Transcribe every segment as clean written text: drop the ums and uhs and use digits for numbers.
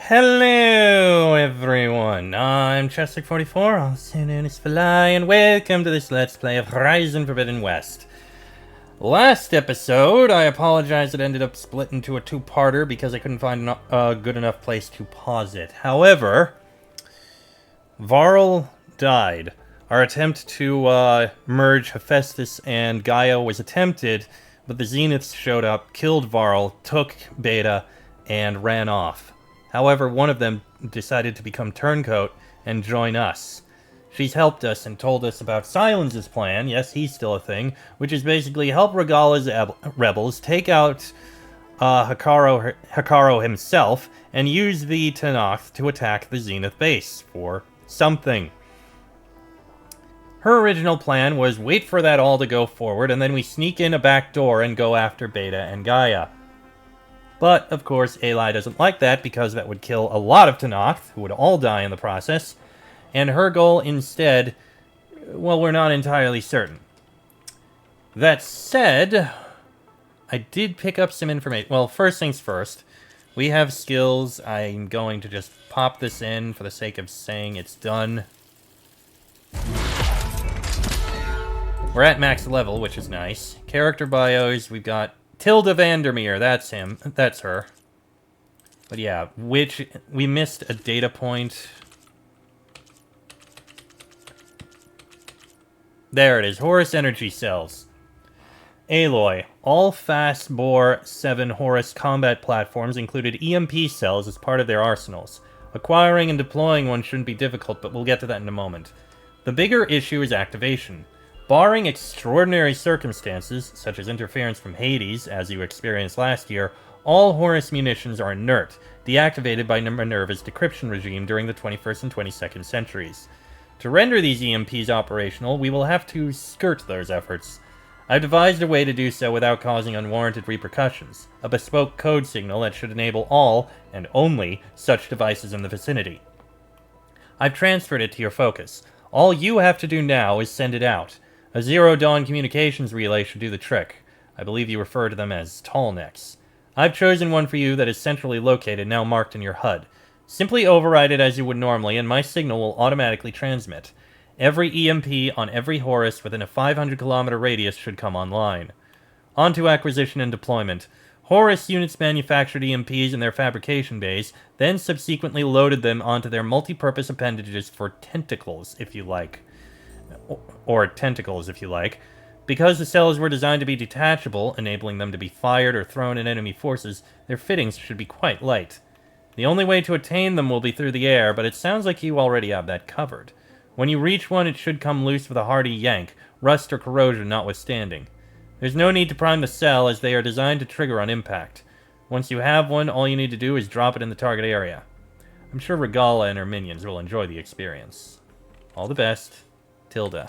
Hello everyone, I'm Chester44, also known as Fly, and welcome to this Let's Play of Horizon Forbidden West. Last episode, I apologize it ended up split into a two-parter because I couldn't find a good enough place to pause it. However, Varl died. Our attempt to merge Hephaestus and Gaia was attempted, but the Zeniths showed up, killed Varl, took Beta, and ran off. However, one of them decided to become Turncoat and join us. She's helped us and told us about Silence's plan, yes, he's still a thing, which is basically help Regala's rebels take out Hikaru himself and use the Tenakth to attack the Zenith base for something. Her original plan was wait for that all to go forward and then we sneak in a back door and go after Beta and Gaia. But, of course, Eli doesn't like that because that would kill a lot of Tenakth, who would all die in the process. And her goal instead, well, we're not entirely certain. That said, I did pick up some information. Well, first things first, we have skills. I'm going to just pop this in for the sake of saying it's done. We're at max level, which is nice. Character bios, we've got Tilda Vandermeer, that's him. That's her. But yeah, we missed a data point. There it is, Horus Energy Cells. Aloy. All fast-bore 7 Horus combat platforms included EMP cells as part of their arsenals. Acquiring and deploying one shouldn't be difficult, but we'll get to that in a moment. The bigger issue is activation. Barring extraordinary circumstances, such as interference from Hades, as you experienced last year, all Horus munitions are inert, deactivated by Minerva's decryption regime during the 21st and 22nd centuries. To render these EMPs operational, we will have to skirt those efforts. I've devised a way to do so without causing unwarranted repercussions, a bespoke code signal that should enable all, and only, such devices in the vicinity. I've transferred it to your focus. All you have to do now is send it out. A zero-dawn communications relay should do the trick. I believe you refer to them as tallnecks. I've chosen one for you that is centrally located, now marked in your HUD. Simply override it as you would normally, and my signal will automatically transmit. Every EMP on every Horus within a 500-kilometer radius should come online. On to acquisition and deployment. Horus units manufactured EMPs in their fabrication bays, then subsequently loaded them onto their multi-purpose appendages for tentacles, if you like. Or tentacles, if you like. Because the cells were designed to be detachable, enabling them to be fired or thrown at enemy forces, their fittings should be quite light. The only way to attain them will be through the air, but it sounds like you already have that covered. When you reach one, it should come loose with a hearty yank, rust or corrosion notwithstanding. There's no need to prime the cell, as they are designed to trigger on impact. Once you have one, all you need to do is drop it in the target area. I'm sure Regala and her minions will enjoy the experience. All the best. Tilda.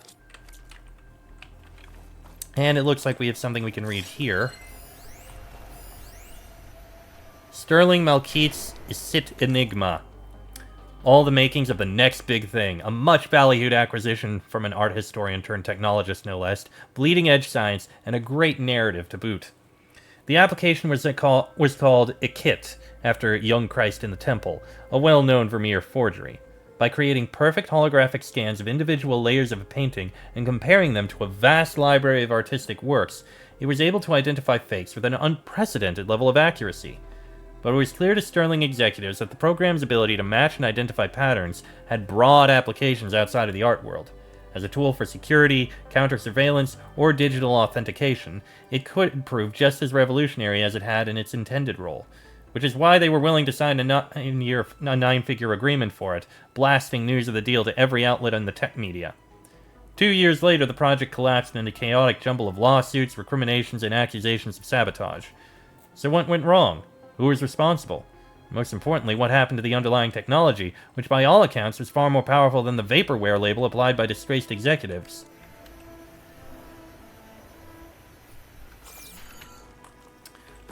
And it looks like we have something we can read here. Sterling Malkeith's Isit Enigma. All the makings of the next big thing. A much ballyhooed acquisition from an art historian turned technologist, no less. Bleeding-edge science, and a great narrative to boot. The application was called Ikit, after Young Christ in the Temple, a well-known Vermeer forgery. By creating perfect holographic scans of individual layers of a painting and comparing them to a vast library of artistic works, it was able to identify fakes with an unprecedented level of accuracy. But it was clear to Sterling executives that the program's ability to match and identify patterns had broad applications outside of the art world. As a tool for security, counter-surveillance, or digital authentication, it could prove just as revolutionary as it had in its intended role. Which is why they were willing to sign a 9-figure agreement for it, blasting news of the deal to every outlet in the tech media. 2 years later, the project collapsed into a chaotic jumble of lawsuits, recriminations, and accusations of sabotage. So what went wrong? Who was responsible? Most importantly, what happened to the underlying technology, which by all accounts was far more powerful than the vaporware label applied by disgraced executives?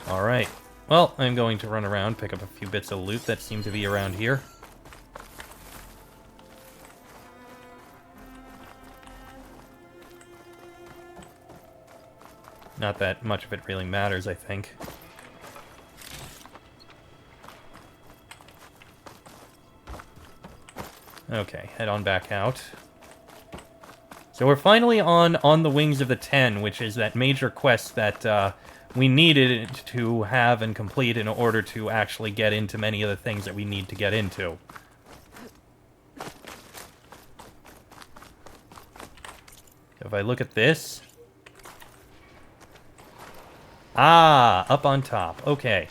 Alright. Well, I'm going to run around, pick up a few bits of loot that seem to be around here. Not that much of it really matters, I think. Okay, head on back out. So we're finally on the Wings of the Ten, which is that major quest that we needed to have and complete in order to actually get into many of the things that we need to get into. If I look at this... Ah, up on top. Okay.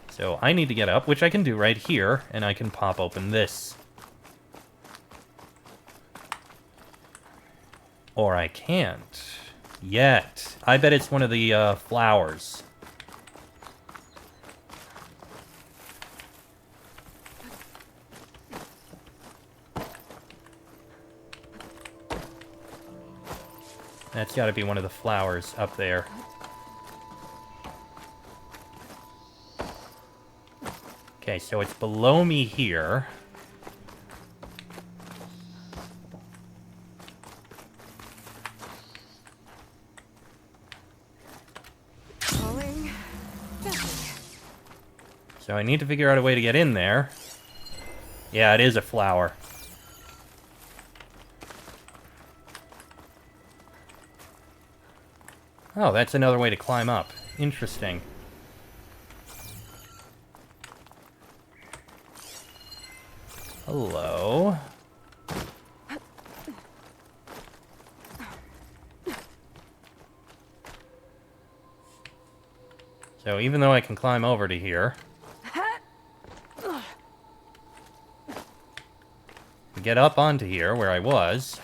So I need to get up, which I can do right here, and I can pop open this. Or I can't. Yet. I bet it's one of the flowers. That's got to be one of the flowers up there. Okay, so it's below me here. So I need to figure out a way to get in there. Yeah, it is a flower. Oh, that's another way to climb up. Interesting. Hello. So even though I can climb over to here, get up onto here where I was.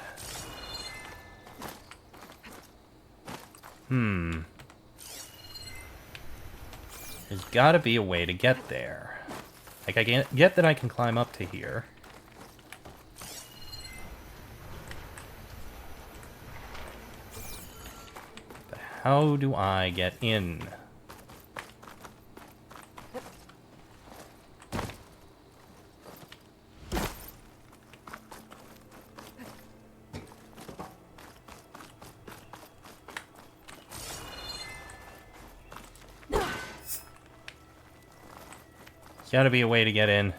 There's gotta be a way to get there. Like, I get that I can climb up to here. But how do I get in? Gotta be a way to get in.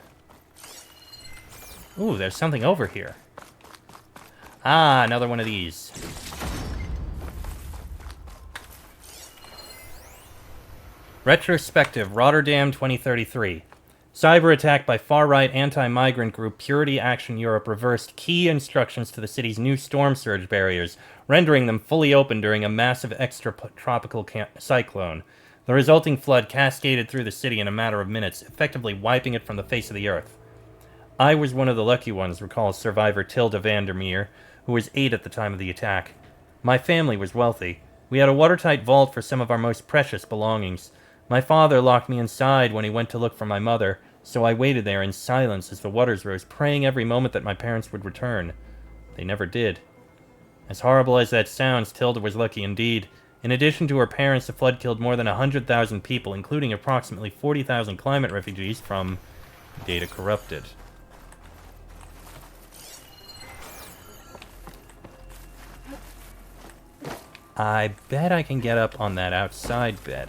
Ooh, there's something over here. Ah, another one of these. Retrospective, Rotterdam 2033. Cyber attack by far-right anti-migrant group Purity Action Europe reversed key instructions to the city's new storm surge barriers, rendering them fully open during a massive extratropical cyclone. The resulting flood cascaded through the city in a matter of minutes, effectively wiping it from the face of the earth. I was one of the lucky ones, recalls survivor Tilda Vandermeer, who was 8 at the time of the attack. My family was wealthy. We had a watertight vault for some of our most precious belongings. My father locked me inside when he went to look for my mother, so I waited there in silence as the waters rose, praying every moment that my parents would return. They never did. As horrible as that sounds, Tilda was lucky indeed. In addition to her parents, the flood killed more than 100,000 people, including approximately 40,000 climate refugees from Data Corrupted. I bet I can get up on that outside bit.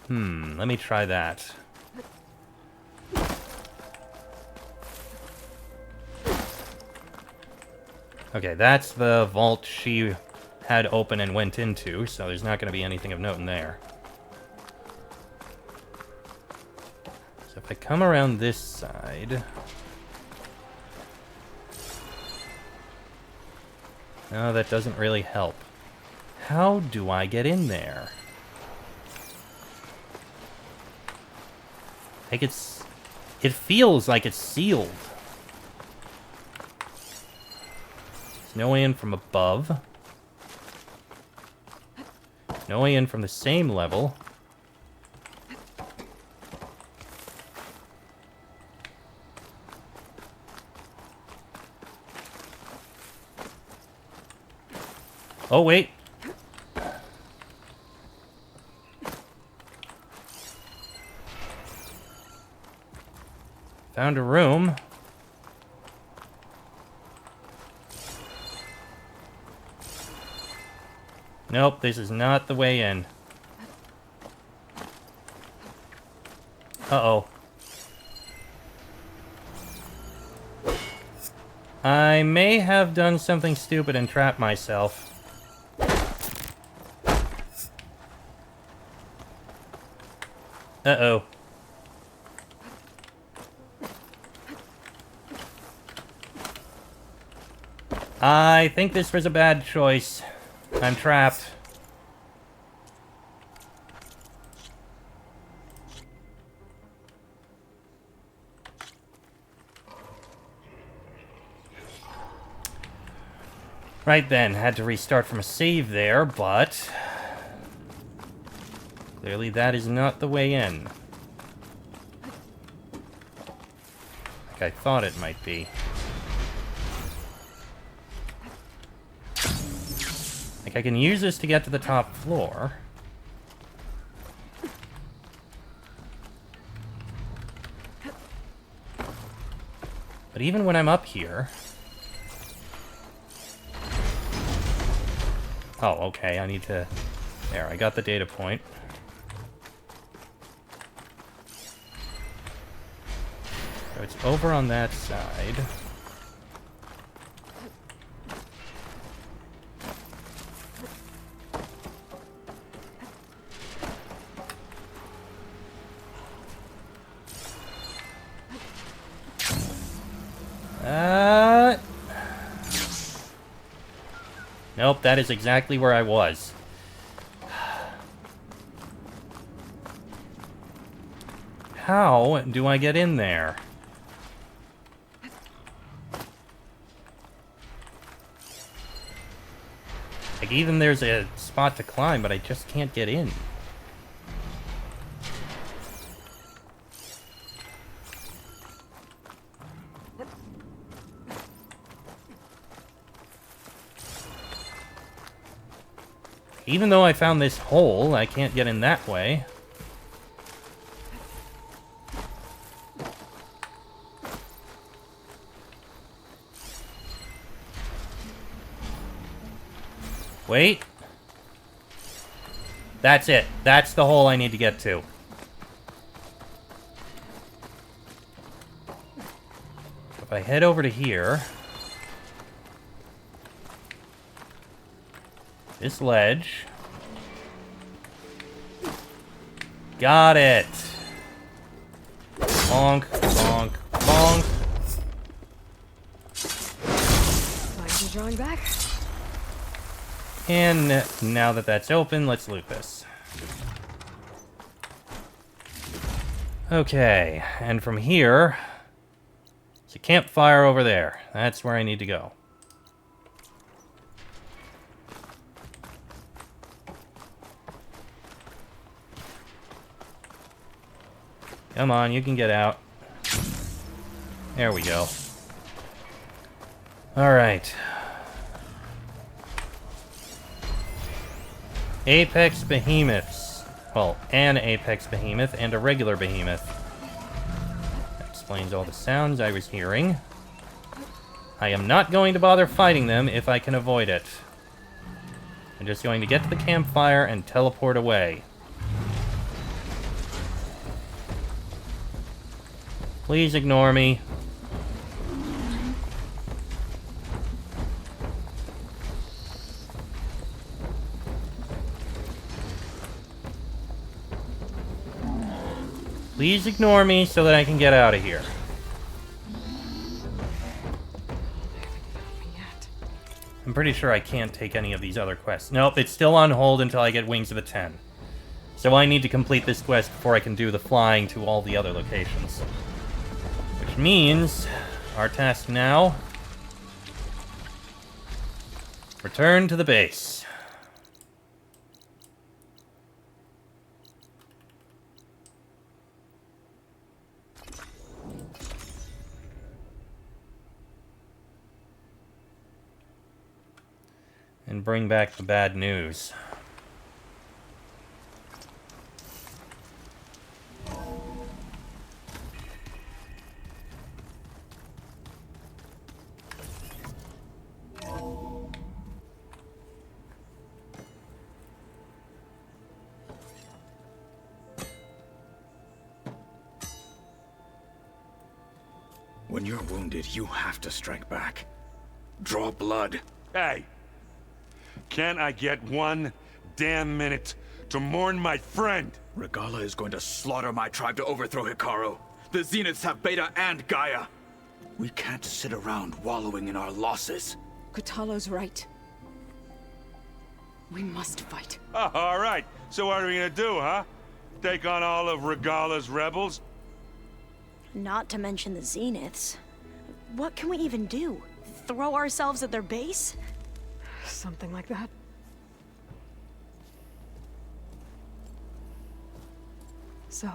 Let me try that. Okay, that's the vault she had open and went into, so there's not going to be anything of note in there. So if I come around this side... No, that doesn't really help. How do I get in there? Like it feels like it's sealed. There's no way in from above. No way in from the same level. Oh, wait. Found a room. Nope, this is not the way in. Uh-oh. I may have done something stupid and trapped myself. Uh-oh. I think this was a bad choice. I'm trapped. Right then, had to restart from a save there, but... clearly that is not the way in. Like I thought it might be. Like I can use this to get to the top floor. But even when I'm up here... oh, okay, I need to... there, I got the data point. So it's over on that side. Nope, that is exactly where I was. How do I get in there? Like, even there's a spot to climb, but I just can't get in. Even though I found this hole, I can't get in that way. Wait. That's it. That's the hole I need to get to. If I head over to here... this ledge. Got it. Bonk, bonk, bonk. Mind you drawing back? And now that that's open, let's loot this. Okay, and from here, there's a campfire over there. That's where I need to go. Come on, you can get out. There we go. Alright. Apex behemoths. Well, an apex behemoth and a regular behemoth. That explains all the sounds I was hearing. I am not going to bother fighting them if I can avoid it. I'm just going to get to the campfire and teleport away. Please ignore me. Please ignore me so that I can get out of here. I'm pretty sure I can't take any of these other quests. Nope, it's still on hold until I get Wings of the Ten. So I need to complete this quest before I can do the flying to all the other locations. Which means, our task now, return to the base. And bring back the bad news. When you're wounded, you have to strike back. Draw blood. Hey! Can't I get one damn minute to mourn my friend? Regala is going to slaughter my tribe to overthrow Hikaru. The Zeniths have Beta and Gaia. We can't sit around wallowing in our losses. Kotallo's right. We must fight. Oh, all right. So what are we gonna do, huh? Take on all of Regala's rebels? Not to mention the Zeniths. What can we even do? Throw ourselves at their base? Something like that. So...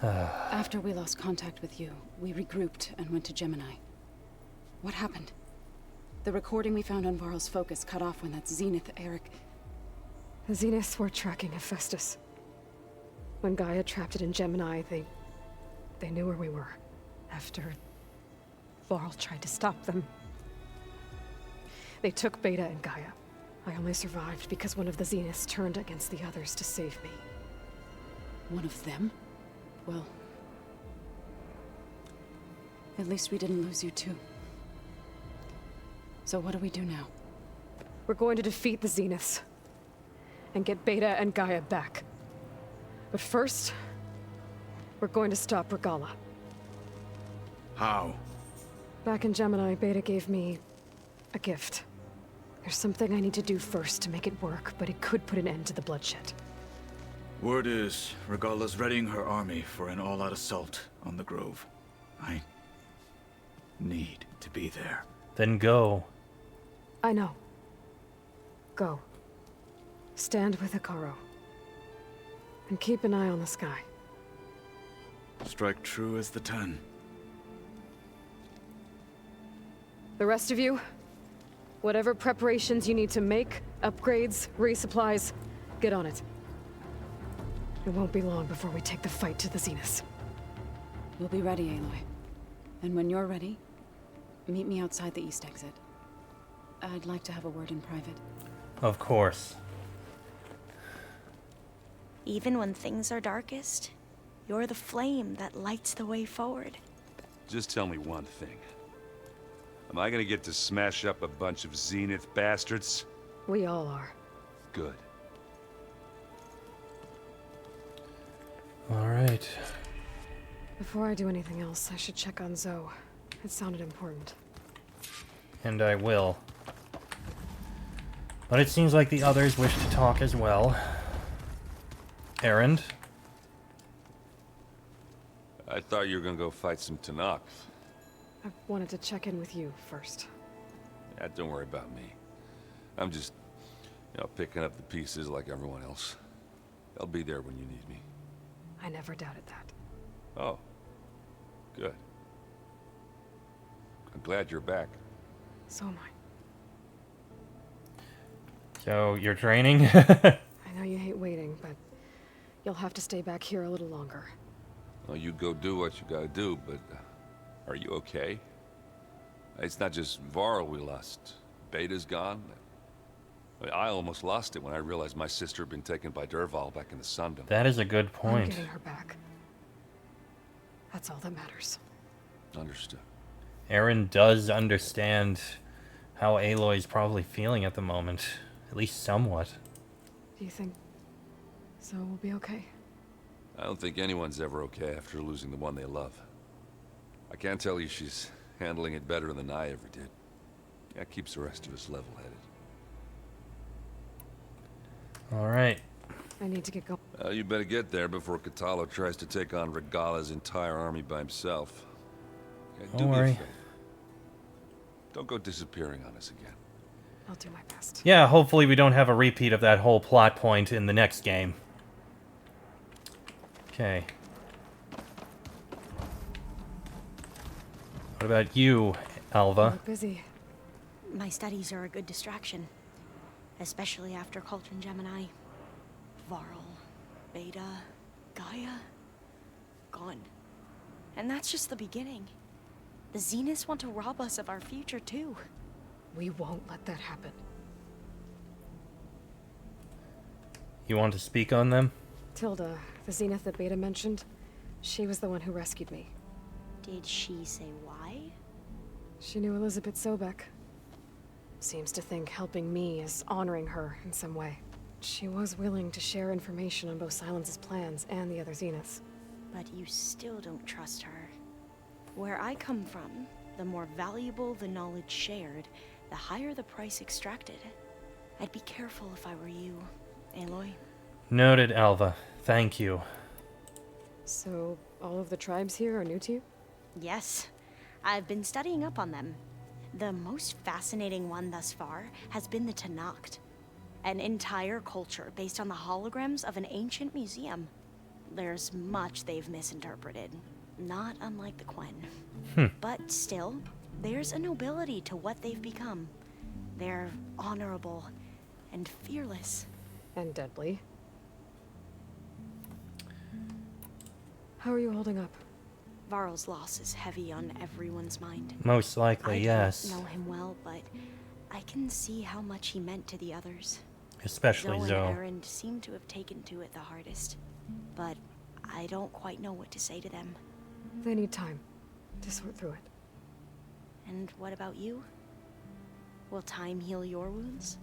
After we lost contact with you, we regrouped and went to Gemini. What happened? The recording we found on Varl's focus cut off when that Zenith Eric... The Zeniths were tracking Hephaestus. When Gaia trapped it in Gemini, they knew where we were. After Varl tried to stop them. They took Beta and Gaia. I only survived because one of the Zeniths turned against the others to save me. One of them? Well... At least we didn't lose you too. So what do we do now? We're going to defeat the Zeniths. And get Beta and Gaia back. But first... we're going to stop Regala. How? Back in Gemini, Beta gave me... a gift. There's something I need to do first to make it work, but it could put an end to the bloodshed. Word is, Regala's readying her army for an all-out assault on the Grove. I need to be there. Then go. I know. Go. Stand with Hikaru. And keep an eye on the sky. Strike true as the 10. The rest of you, whatever preparations you need to make, upgrades, resupplies, get on it. It won't be long before we take the fight to the Zeniths. We'll be ready, Aloy. And when you're ready, meet me outside the east exit. I'd like to have a word in private. Of course. Even when things are darkest, you're the flame that lights the way forward. Just tell me one thing. Am I gonna get to smash up a bunch of Zenith bastards? We all are. Good. Alright. Before I do anything else, I should check on Zoe. It sounded important. And I will. But it seems like the others wish to talk as well. Errand? I thought you were gonna go fight some Tanakh. I wanted to check in with you first. Yeah, don't worry about me. I'm just, picking up the pieces like everyone else. I'll be there when you need me. I never doubted that. Oh. Good. I'm glad you're back. So am I. So, you're training? I know you hate waiting, but you'll have to stay back here a little longer. Well, you go do what you gotta do, but are you okay? It's not just Varl we lost. Beta's gone. I almost lost it when I realized my sister had been taken by Dervahl back in the Sundom. That is a good I'm point. getting her back. That's all that matters. Understood. Aaron does understand how Aloy's probably feeling at the moment. At least somewhat. Do you think Zoe will be okay? I don't think anyone's ever okay after losing the one they love. I can't tell you she's handling it better than I ever did. That keeps the rest of us level-headed. Alright. I need to get going. You better get there before Kotallo tries to take on Regala's entire army by himself. Yeah, do Don't me a worry. favor. Don't go disappearing on us again. I'll do my best. Yeah, hopefully we don't have a repeat of that whole plot point in the next game. Okay. What about you, Alva? We're busy. My studies are a good distraction. Especially after Cauldron Gemini. Varl, Beta, Gaia, gone. And that's just the beginning. The Zeniths want to rob us of our future, too. We won't let that happen. You want to speak on them? Tilda, the Zenith that Beta mentioned, she was the one who rescued me. Did she say why? She knew Elizabeth Sobek. Seems to think helping me is honoring her in some way. She was willing to share information on both Silence's plans and the other Zeniths. But you still don't trust her. Where I come from, the more valuable the knowledge shared, the higher the price extracted. I'd be careful if I were you, Aloy. Noted, Alva. Thank you. So, all of the tribes here are new to you? Yes, I've been studying up on them. The most fascinating one thus far has been the Tenakth, an entire culture based on the holograms of an ancient museum. There's much they've misinterpreted, not unlike the Quen. But still, there's a nobility to what they've become. They're honorable and fearless. And deadly. How are you holding up? Varl's loss is heavy on everyone's mind. Most likely, I yes. don't know him well, but I can see how much he meant to the others. Especially Zoe Zoe. and Aaron seem to have taken to it the hardest, but I don't quite know what to say to them. They need time to sort through it. And what about you? Will time heal your wounds?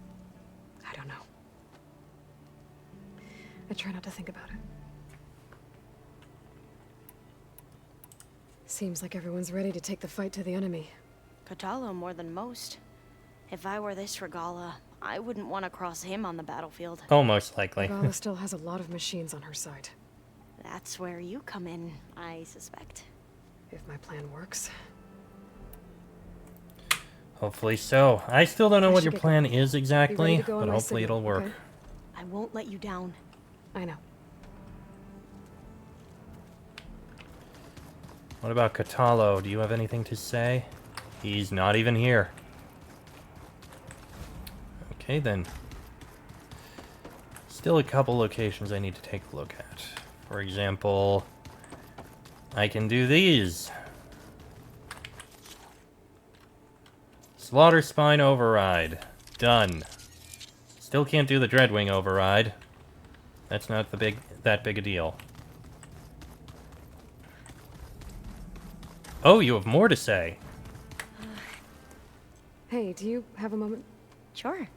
I don't know. I try not to think about it. Seems like everyone's ready to take the fight to the enemy. Katalo more than most. If I were this Regala, I wouldn't want to cross him on the battlefield. Oh, most likely. Regala still has a lot of machines on her side. That's where you come in, I suspect. If my plan works. Hopefully so. I still don't know I what should your get plan going. is exactly, to go on but my hopefully signal, it'll work. okay? I won't let you down. I know. What about Katalo? Do you have anything to say? He's not even here. Okay, then. Still a couple locations I need to take a look at. For example, I can do these. Slaughter Spine Override. Done. Still can't do the Dreadwing Override. That's not that big a deal. Oh, you have more to say. Hey, do you have a moment? Sure.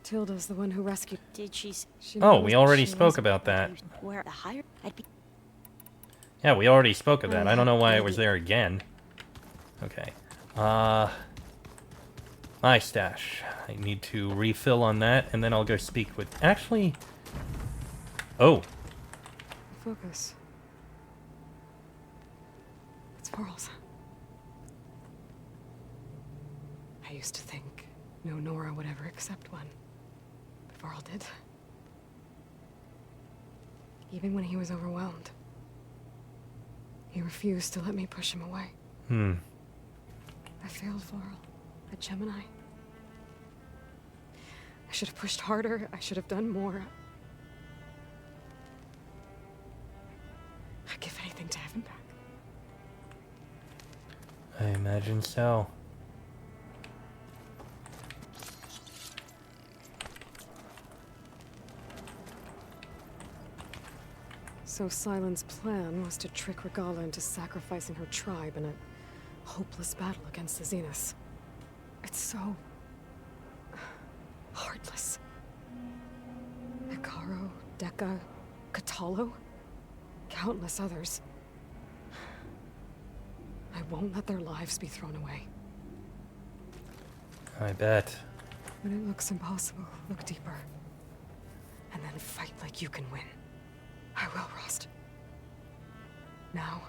Tilda's the one who rescued. Did she She Oh, knows we what already she spoke is. about that. where the higher I'd be? Yeah, we already spoke of that. I don't know why it was maybe. there again. Okay. My stash. I need to refill on that, and then I'll go speak with... Actually... Oh. Focus. It's Varl's. I used to think no Nora would ever accept one. But Varl did. Even when he was overwhelmed. He refused to let me push him away. I failed Varl at Gemini. I should have pushed harder. I should have done more. I'd give anything to have him back. I imagine so. So Silen's plan was to trick Regala into sacrificing her tribe in a hopeless battle against the Zeniths. It's so... heartless. Hikaru, Dekka, Katalo, countless others. I won't let their lives be thrown away. I bet. When it looks impossible, look deeper. And then fight like you can win. I will, Rost. Now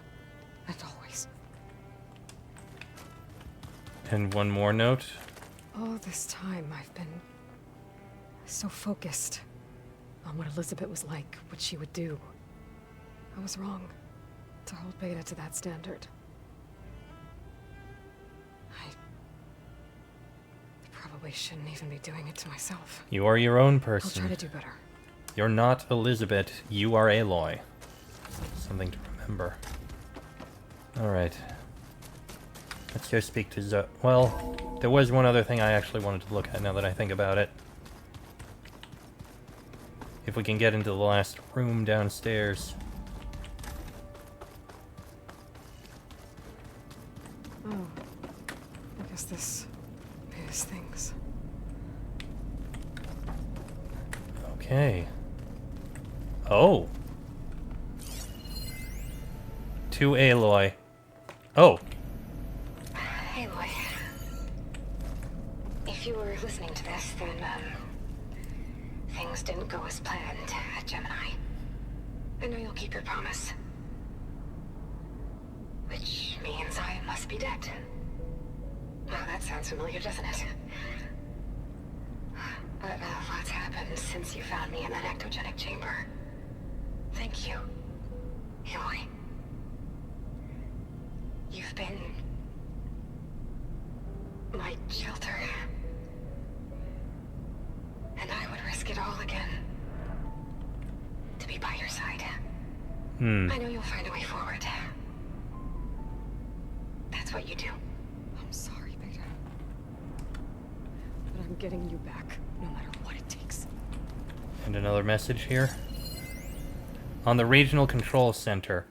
and always. And one more note. All this time, I've been so focused on what Elizabeth was like, what she would do. I was wrong to hold Beta to that standard. I probably shouldn't even be doing it to myself. You are your own I'll person. try to do better. You're not Elizabeth. You are Aloy. Something to remember. Alright. Let's go speak to Well, there was one other thing I actually wanted to look at now that I think about it. If we can get into the last room downstairs. Oh. I guess this is things. Okay. Oh. To Aloy. Oh. Aloy. If you were listening to this, then, things didn't go as planned at Gemini. I know you'll keep your promise. Which means I must be dead. Well, that sounds familiar, doesn't it? But a lot's happened since you found me in that ectogenic chamber. Thank you, Aloy. You've been my shelter. And I would risk it all again to be by your side. I know you'll find a way forward. That's what you do. I'm sorry, Beta. But I'm getting you back, no matter what it takes. And another message here. On the Regional Control Center.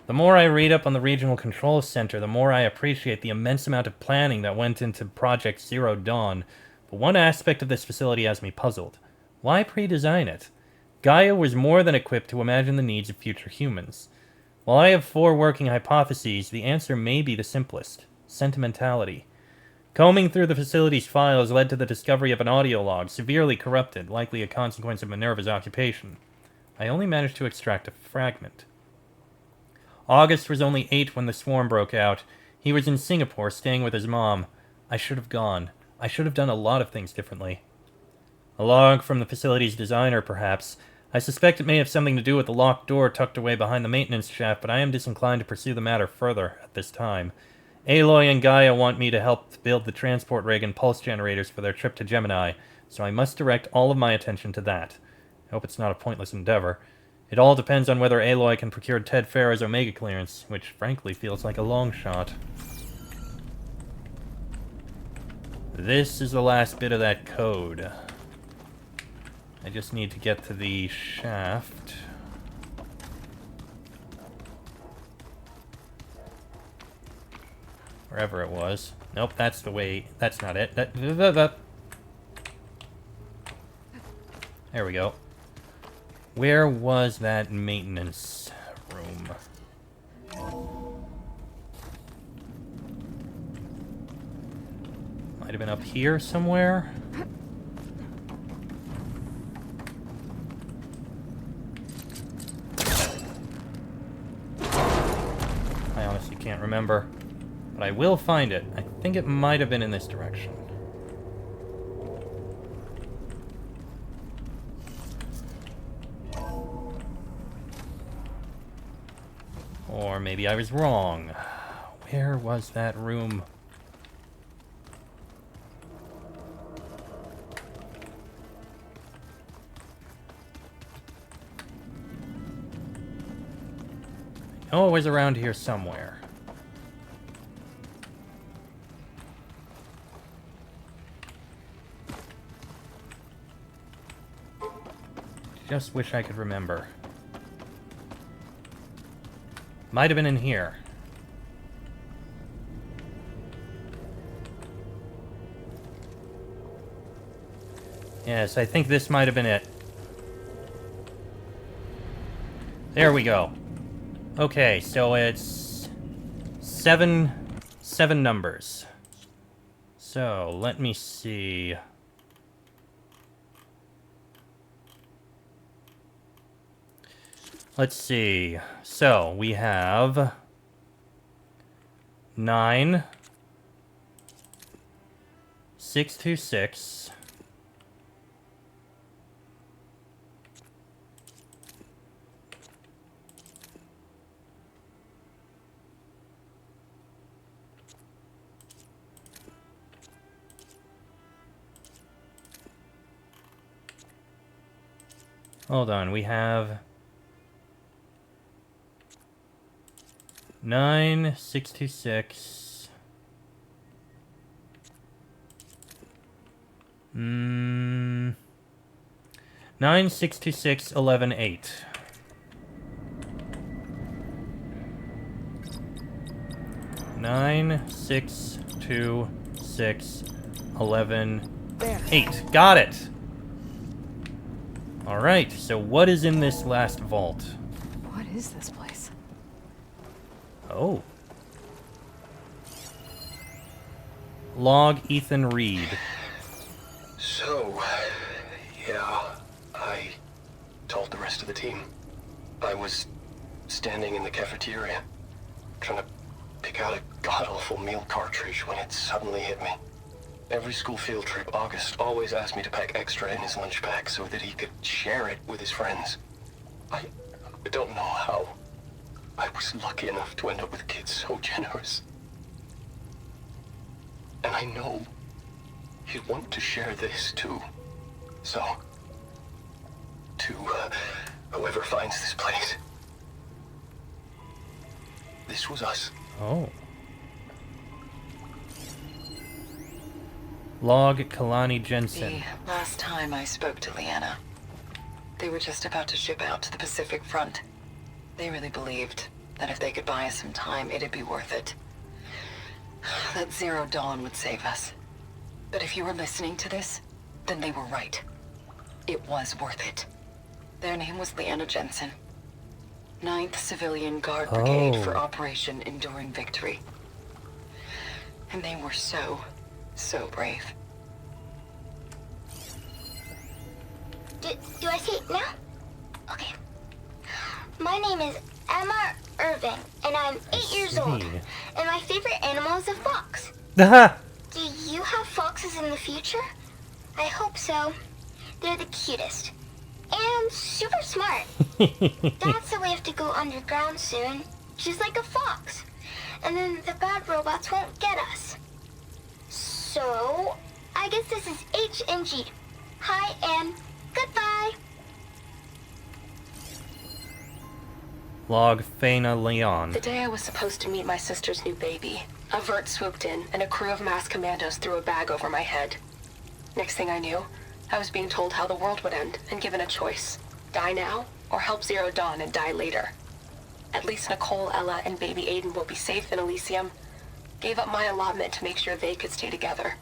The more I read up on the Regional Control Center, the more I appreciate the immense amount of planning that went into Project Zero Dawn. But one aspect of this facility has me puzzled. Why pre-design it? Gaia was more than equipped to imagine the needs of future humans. While I have 4 working hypotheses, the answer may be the simplest. Sentimentality. Combing through the facility's files led to the discovery of an audio log, severely corrupted, likely a consequence of Minerva's occupation. I only managed to extract a fragment. August was only 8 when the swarm broke out. He was in Singapore, staying with his mom. I should have gone. I should have done a lot of things differently. A log from the facility's designer, perhaps. I suspect it may have something to do with the locked door tucked away behind the maintenance shaft, but I am disinclined to pursue the matter further at this time. Aloy and Gaia want me to help build the transport rig and pulse generators for their trip to Gemini, so I must direct all of my attention to that. I hope it's not a pointless endeavor. It all depends on whether Aloy can procure Ted Farrow's Omega clearance, which frankly feels like a long shot. This is the last bit of that code. I just need to get to the shaft. Wherever it was. Nope, that's the way. That's not it. There we go. Where was that maintenance room? Might have been up here somewhere. I honestly can't remember. But I will find it. I think it might have been in this direction. Or maybe I was wrong. Where was that room? Oh, it was around here somewhere. Just wish I could remember. Might have been in here. Yes, I think this might have been it. There we go. Okay, so it's seven numbers. So, let me see. Let's see. So, we have 9, 626, hold on, we have 9, 626. 9, 6, 2, 6, 11, 8. Nine, 6, 2, 6, 11, There. 8. Got it! Alright, so what is in this last vault? What is this place? Oh. Log Ethan Reed. So, yeah, I told the rest of the team. I was standing in the cafeteria, trying to pick out a god-awful meal cartridge when it suddenly hit me. Every school field trip, August always asked me to pack extra in his lunch bag so that he could share it with his friends. I don't know how. I was lucky enough to end up with kids so generous. And I know he'd want to share this too. So, to whoever finds this place, this was us. Oh. Log Kalani Jensen. The last time I spoke to Leanna, they were just about to ship out to the Pacific Front. They really believed that if they could buy us some time, it'd be worth it. That Zero Dawn would save us. But if you were listening to this, then they were right. It was worth it. Their name was Leanna Jensen. 9th Civilian Guard Brigade for Operation Enduring Victory. And they were so brave. Do I say it now? Okay. My name is Emma Irving, and I'm 8 years old. And my favorite animal is a fox. Do you have foxes in the future? I hope so. They're the cutest. And super smart. Dad said we have to go underground soon, just like a fox. And then the bad robots won't get us. So, I guess this is H and G. Hi and goodbye. Log Fana Leon. The day I was supposed to meet my sister's new baby, a vert swooped in and a crew of masked commandos threw a bag over my head. Next thing I knew, I was being told how the world would end and given a choice. Die now, or help Zero Dawn and die later. At least Nicole, Ella, and baby Aiden will be safe in Elysium. Gave up my allotment to make sure they could stay together.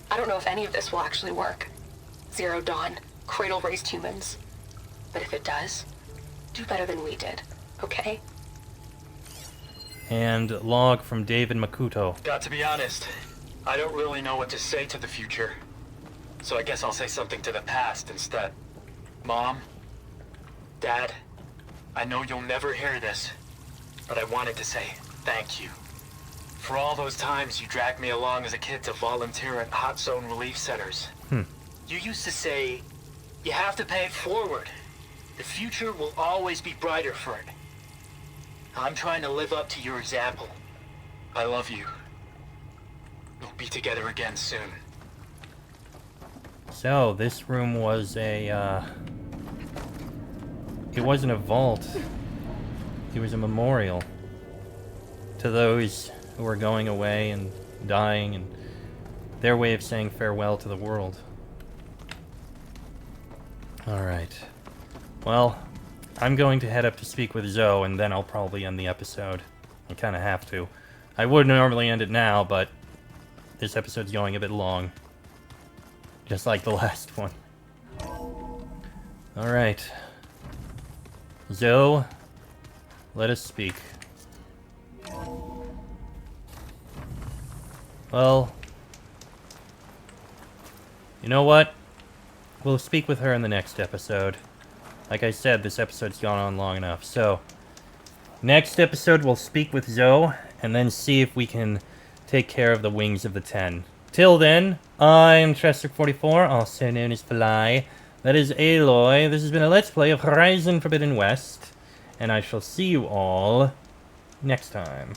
I don't know if any of this will actually work. Zero Dawn, cradle-raised humans. But if it does, do better than we did, okay? And log from David Makuto. Got to be honest, I don't really know what to say to the future. So I guess I'll say something to the past instead. Mom, Dad, I know you'll never hear this, but I wanted to say thank you. For all those times you dragged me along as a kid to volunteer at hot zone relief centers. You used to say, you have to pay it forward. The future will always be brighter for it. I'm trying to live up to your example. I love you. We'll be together again soon. So, this room was a, it wasn't a vault. It was a memorial to those who were going away and dying, and their way of saying farewell to the world. Alright. Well, I'm going to head up to speak with Zoe, and then I'll probably end the episode. I kind of have to. I would normally end it now, but this episode's going a bit long. Just like the last one. Alright. Zoe, let us speak. Well, you know what? We'll speak with her in the next episode. Like I said, this episode's gone on long enough. So, next episode we'll speak with Zoe, and then see if we can take care of the Wings of the Ten. Till then, I'm Chester44, also known as Fly. That is Aloy. This has been a Let's Play of Horizon Forbidden West, and I shall see you all next time.